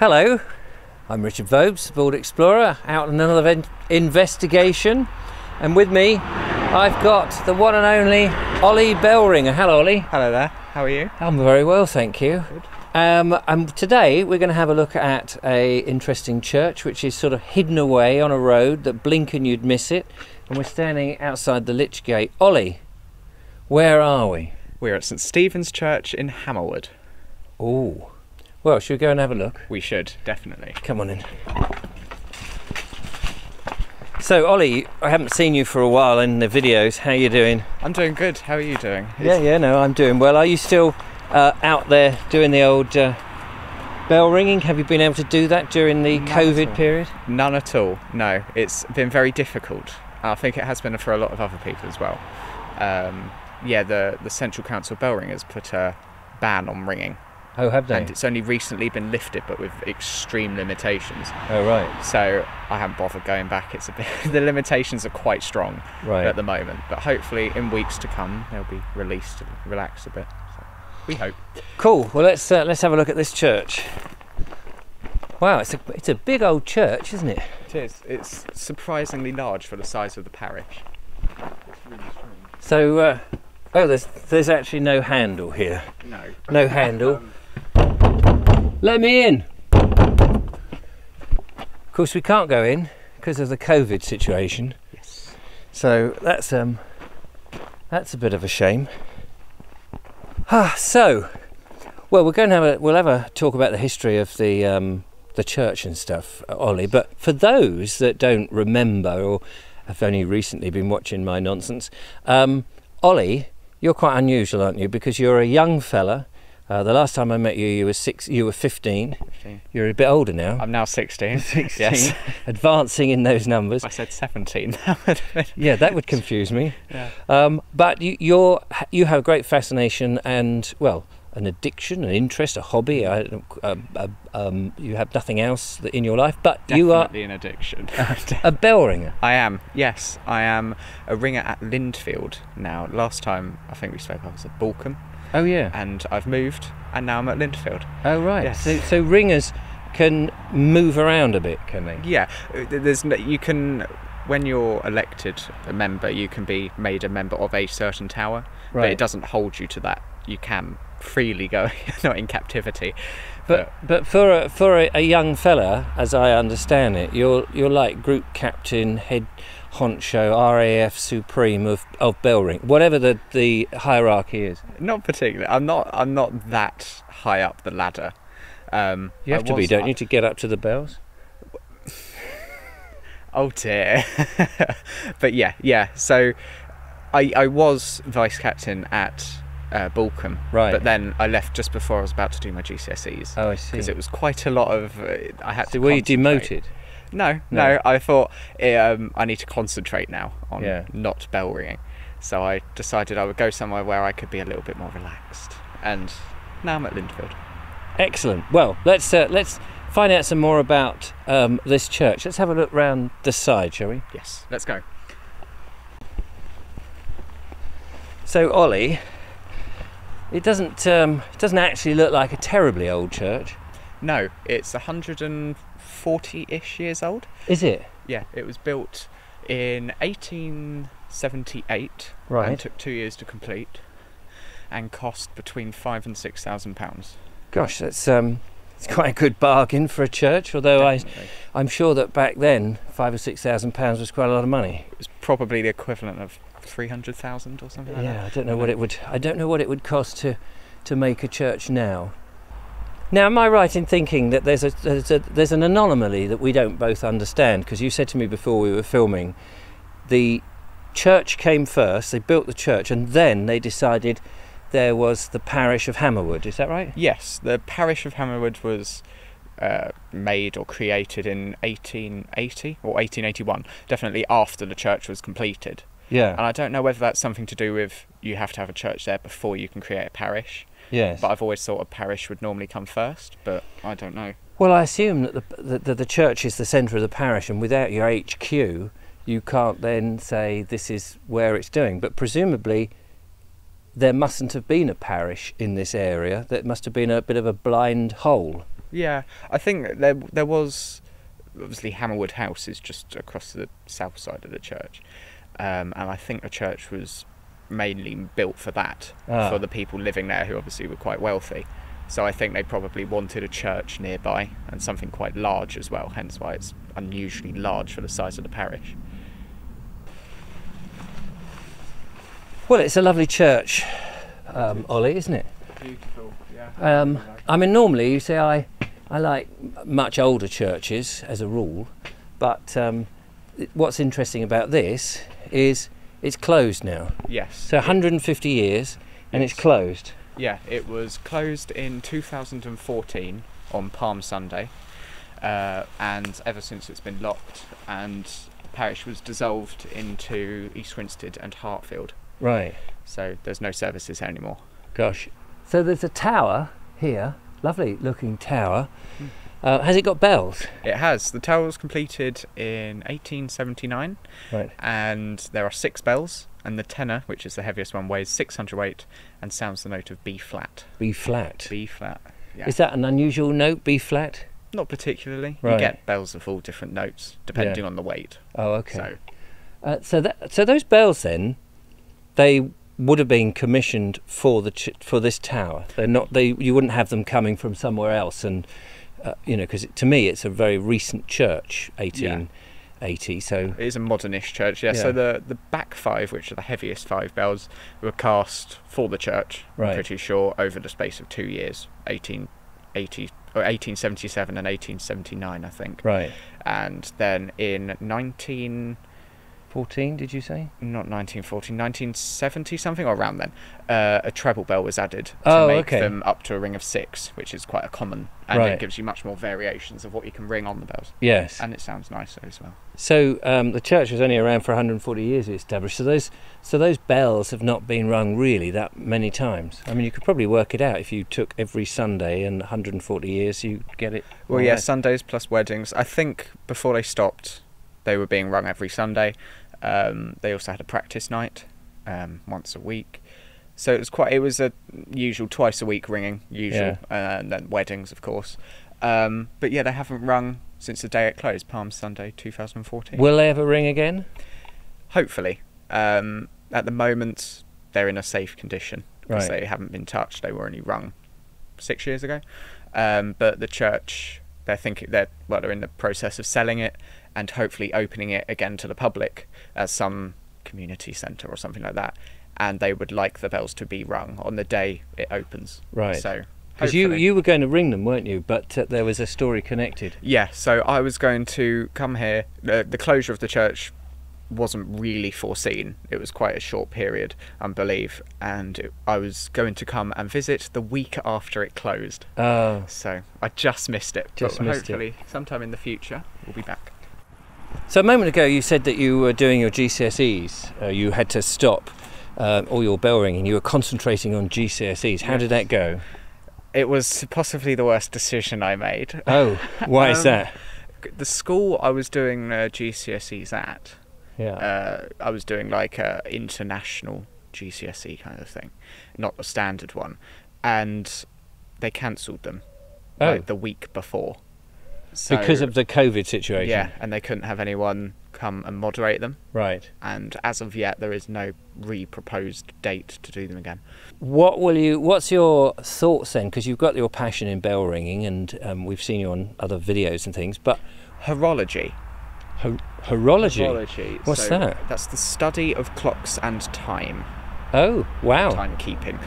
Hello, I'm Richard Vobes, Board Explorer, out on another investigation, and with me I've got the one and only Ollie Bellringer. Hello Ollie. Hello there, how are you? I'm very well, thank you. Good. And today we're going to have a look at a interesting church which is sort of hidden away on a road that blink and you'd miss it, and we're standing outside the Lich Gate. Ollie, where are we? We're at St Stephen's Church in Hammerwood. Oh. Well, should we go and have a look? We should, definitely. Come on in. So, Ollie, I haven't seen you for a while in the videos. How are you doing? I'm doing good. How are you doing? No, I'm doing well. Are you still out there doing the old bell ringing? Have you been able to do that during the COVID period? None at all, no. It's been very difficult. I think it has been for a lot of other people as well. The Central Council Bell Ringers put a ban on ringing. Oh, have they? And it's only recently been lifted, but with extreme limitations. Oh, right. So I haven't bothered going back. It's a bit, the limitations are quite strong at the moment, but hopefully in weeks to come they'll be released and relaxed a bit. So we hope. Cool. Well, let's have a look at this church. Wow, it's a big old church, isn't it? It is. It's surprisingly large for the size of the parish. It's really strange. So, there's actually no handle here. No handle. Let me in. Of course, we can't go in because of the COVID situation. Yes. So that's a bit of a shame. So, well, we'll have a talk about the history of the church and stuff, Ollie. But for those that don't remember or have only recently been watching my nonsense, Ollie, you're quite unusual, aren't you? Because you're a young fella. The last time I met you, you were 15. You're a bit older now. I'm now 16. 16. Yes. Advancing in those numbers. I said 17. Yeah, that would confuse me. Yeah. But you have a great fascination and, well, an addiction, an interest, a hobby. You have nothing else in your life, but Definitely you are an addiction. a bell ringer. I am, yes. I am a ringer at Lindfield now. Last time I think we spoke, I was at Balkham. Oh yeah. And I've moved, and now I'm at Lindfield. Oh right. Yes. So ringers can move around a bit, can they? Yeah. When you're elected a member, you can be made a member of a certain tower, right. But it doesn't hold you to that. You can freely go, not in captivity. But for a young fella, as I understand it, you're like group captain, head honcho, RAF supreme of bell ring, whatever the hierarchy is. Not particularly. I'm not that high up the ladder. You have to be, don't you, to get up to the bells? Oh dear. But yeah. So I was vice captain at Balkham, right? But then I left just before I was about to do my GCSEs. Oh, I see. Because it was quite a lot of. I had to. Were you demoted? No. I thought I need to concentrate now on not bell ringing, so I decided I would go somewhere where I could be a little bit more relaxed, and now I'm at Lindfield. Excellent. Well, let's find out some more about this church. Let's have a look round the side, shall we? Yes, let's go. So, Ollie, it doesn't actually look like a terribly old church. No, it's 140-ish years old. Is it? Yeah, it was built in 1878. Right. And took 2 years to complete, and cost between £5,000 and £6,000. Gosh, that's it's quite a good bargain for a church. Although I'm sure that back then £5,000 or £6,000 was quite a lot of money. It was probably the equivalent of 300,000 or something like that. Yeah, I don't know what it would cost to make a church now. Now, am I right in thinking that there's an anomaly that we don't both understand? Because you said to me before we were filming, the church came first. They built the church, and then they decided there was the parish of Hammerwood. Is that right? Yes, the parish of Hammerwood was made or created in 1880 or 1881. Definitely after the church was completed. Yeah. And I don't know whether that's something to do with you have to have a church there before you can create a parish. Yes. But I've always thought a parish would normally come first, but I don't know. Well, I assume that the church is the centre of the parish, and without your HQ, you can't then say this is where it's doing. But presumably there mustn't have been a parish in this area. That must have been a bit of a blind hole. Yeah, I think there was obviously Hammerwood House is just across the south side of the church, and I think the church was mainly built for that, for the people living there who obviously were quite wealthy. So I think they probably wanted a church nearby and something quite large as well, hence why it's unusually large for the size of the parish. Well, it's a lovely church, Ollie, isn't it? Beautiful, yeah. I mean, normally you say I like much older churches as a rule, but what's interesting about this is it's closed now. Yes. So 150 years and it's closed. Yeah, it was closed in 2014 on Palm Sunday, and ever since it's been locked, and the parish was dissolved into East Grinstead and Hartfield. Right. So there's no services anymore. Gosh. So there's a tower here, lovely looking tower. Has it got bells? It has. The tower was completed in 1879, right, and there are 6 bells, and the tenor, which is the heaviest one, weighs 600 weight and sounds the note of B flat. B flat? B flat, yeah. Is that an unusual note, B flat? Not particularly. Right. You get bells of all different notes, depending on the weight. Oh, okay. So those bells then, they would have been commissioned for this tower. They're not. You wouldn't have them coming from somewhere else, and because to me it's a very recent church, 1880. So it is a modernish church. Yeah. So the back 5, which are the heaviest 5 bells, were cast for the church. Right. I'm pretty sure over the space of 2 years, 1880 or 1877 and 1879, I think. Right. And then in 14, did you say? Not 1914, 1970 something, or around then. A treble bell was added to make them up to a ring of 6, which is quite a common, and it gives you much more variations of what you can ring on the bells. Yes. And it sounds nicer as well. So the church was only around for 140 years established, so those bells have not been rung really that many times. I mean, you could probably work it out if you took every Sunday and 140 years, you get it. Well, yeah, Sundays plus weddings. I think before they stopped, they were being rung every Sunday. They also had a practice night once a week, so it was a usual twice a week ringing, and then weddings, of course. But yeah, they haven't rung since the day it closed, Palm Sunday 2014. Will they ever ring again? Hopefully. At the moment, they're in a safe condition because Right. they haven't been touched. They were only rung 6 years ago. But the church, they're in the process of selling it and hopefully opening it again to the public as some community centre or something like that. And they would like the bells to be rung on the day it opens. Right. So because you were going to ring them, weren't you? But there was a story connected. Yeah. So I was going to come here. The closure of the church wasn't really foreseen. It was quite a short period, I believe, and I was going to come and visit the week after it closed. Oh. So I just missed it. Hopefully sometime in the future we'll be back. So a moment ago you said that you were doing your GCSEs. You had to stop all your bell ringing. You were concentrating on GCSEs. How did that go? It was possibly the worst decision I made. Oh, why is that? The school I was doing GCSEs at, Yeah. I was doing like a international GCSE kind of thing, not a standard one, and they cancelled them like the week before. So, because of the COVID situation? Yeah, and they couldn't have anyone come and moderate them. Right. And as of yet, there is no re-proposed date to do them again. What's your thoughts then? Because you've got your passion in bell ringing, and we've seen you on other videos and things, but... Horology. Horology? Horology. What's that? That's the study of clocks and time. Oh, wow. Timekeeping.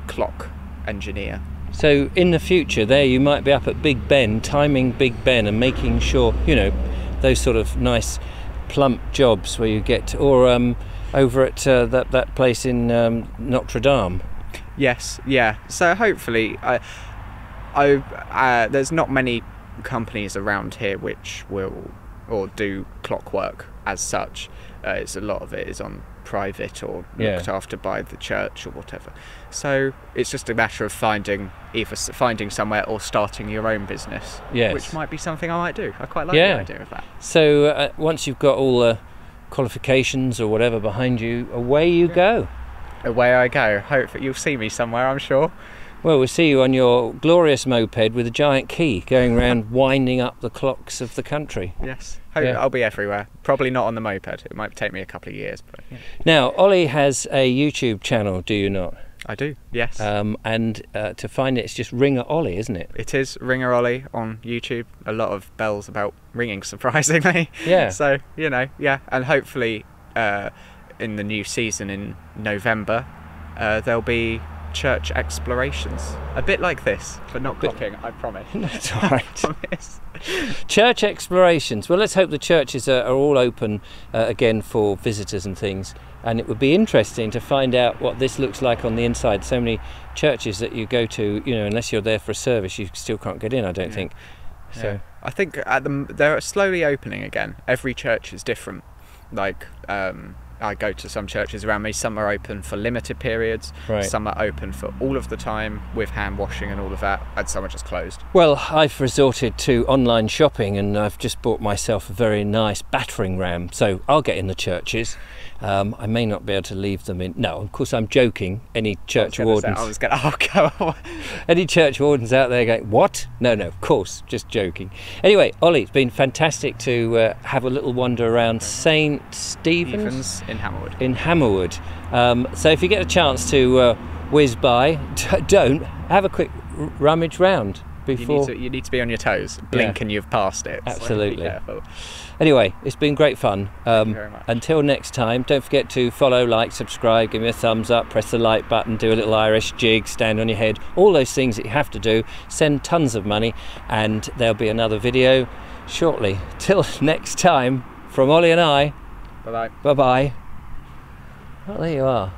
Clock engineer. So in the future there you might be up at Big Ben, timing Big Ben and making sure, those sort of nice plump jobs where you get, or over at that place in Notre Dame. Yes, yeah. So hopefully, there's not many companies around here which will or do clockwork as such. A lot of it is on private or looked after by the church or whatever. So it's just a matter of finding somewhere or starting your own business. Yes. Which might be something I might do. I quite like the idea of that. So once you've got all the qualifications or whatever behind you, away you go. Away I go. Hopefully you'll see me somewhere, I'm sure. Well, we'll see you on your glorious moped with a giant key going around winding up the clocks of the country. Yes, I'll be everywhere. Probably not on the moped. It might take me a couple of years. But yeah. Now, Ollie has a YouTube channel, do you not? I do, yes. And to find it, it's just Ringer Ollie, isn't it? It is Ringer Ollie on YouTube. A lot of bells about ringing, surprisingly. Yeah. So, you know, yeah. And hopefully in the new season in November, there'll be church explorations. A bit like this, but not clocking, I promise. That's all right. Church explorations. Well, let's hope the churches are all open again for visitors and things. And it would be interesting to find out what this looks like on the inside. So many churches that you go to, you know, unless you're there for a service, you still can't get in, I don't think. So yeah. I think they're slowly opening again. Every church is different. Like, I go to some churches around me, some are open for limited periods, right. Some are open for all of the time with hand washing and all of that, and some are just closed. Well, I've resorted to online shopping and I've just bought myself a very nice battering ram, so I'll get in the churches. I may not be able to leave them in. No, of course I'm joking. Any church wardens. Any church wardens out there going, what? No, of course, just joking. Anyway, Ollie, it's been fantastic to have a little wander around St. Stephen's in Hammerwood. In Hammerwood. So if you get a chance to whiz by, don't have a quick rummage round before. You need to be on your toes. Blink and you've passed it. Absolutely. So be careful. Anyway, it's been great fun. Thank you very much. Until next time, don't forget to follow, like, subscribe, give me a thumbs up, press the like button, do a little Irish jig, stand on your head, all those things that you have to do. Send tons of money, and there'll be another video shortly. Till next time, from Ollie and I. Bye-bye. Bye-bye. Well, there you are.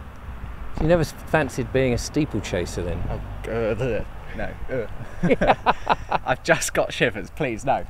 You never fancied being a steeplechaser then? Oh, no. I've just got shivers, please, no.